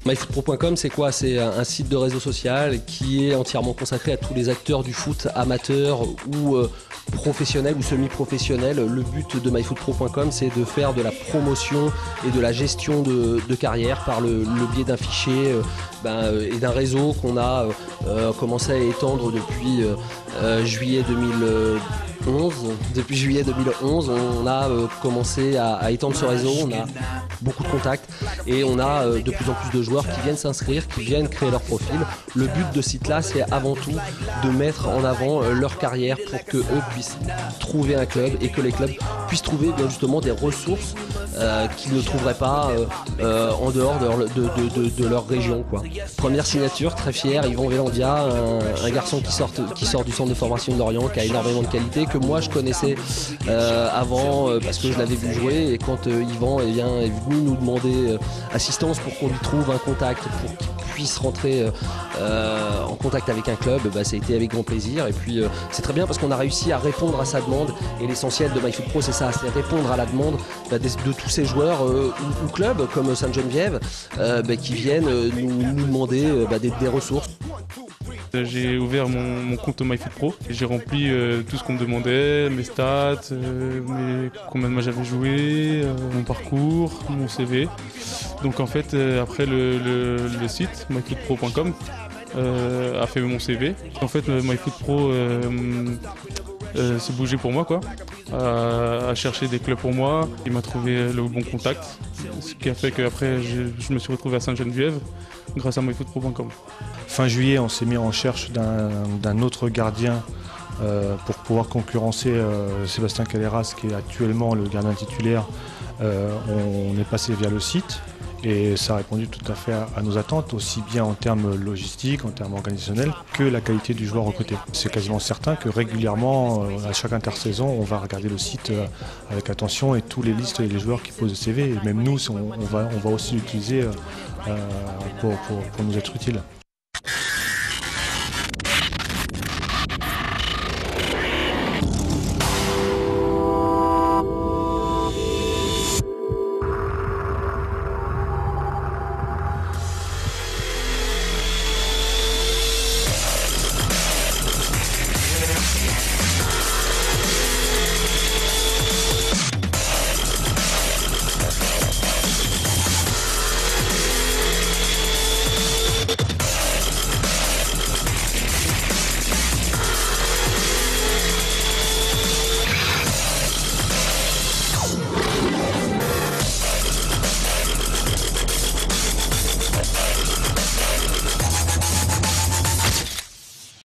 MyFootPro.com, c'est quoi? C'est un site de réseau social qui est entièrement consacré à tous les acteurs du foot amateur ou professionnel ou semi-professionnel. Le but de MyFootPro.com, c'est de faire de la promotion et de la gestion de carrière par le biais d'un fichier et d'un réseau qu'on a commencé à étendre depuis juillet 2011. Depuis juillet 2011, on a commencé à étendre ce réseau, on a beaucoup de contacts et on a de plus en plus de joueurs qui viennent s'inscrire, qui viennent créer leur profil. Le but de ce site-là, c'est avant tout de mettre en avant leur carrière pour qu'eux puissent trouver un club et que les clubs puissent trouver bien justement des ressources qu'ils ne trouveraient pas en dehors de leur région, quoi. Première signature, très fier, Yvan Vélandia, un garçon qui sort du centre de formation de Lorient, qui a énormément de qualité, que moi je connaissais avant parce que je l'avais vu jouer, et quand Yvan est venu nous demander assistance pour qu'on lui trouve un contact, pour qu'il puisse rentrer en contact avec un club, ça a été avec grand plaisir. Et puis c'est très bien parce qu'on a réussi à répondre à sa demande, et l'essentiel de MyFootPro, c'est ça, c'est répondre à la demande de tous ces joueurs ou clubs comme Sainte-Geneviève qui viennent nous demander des ressources. J'ai ouvert mon compte MyFootPro. J'ai rempli tout ce qu'on me demandait, mes stats, combien de matchs j'avais joué, mon parcours, mon CV. Donc en fait, après le site myfootpro.com a fait mon CV. En fait, MyFootPro s'est bougé pour moi, quoi, à chercher des clubs pour moi. Il m'a trouvé le bon contact, ce qui a fait qu'après je me suis retrouvé à Sainte-Geneviève grâce à myfootpro.com. Fin juillet, on s'est mis en recherche d'un autre gardien pour pouvoir concurrencer Sébastien Caleras, qui est actuellement le gardien titulaire. On est passé via le site et ça a répondu tout à fait à nos attentes, aussi bien en termes logistiques, en termes organisationnels, que la qualité du joueur recruté. C'est quasiment certain que régulièrement, à chaque intersaison, on va regarder le site avec attention et tous les listes et les joueurs qui posent le CV. Et même nous, on va aussi l'utiliser pour nous être utile.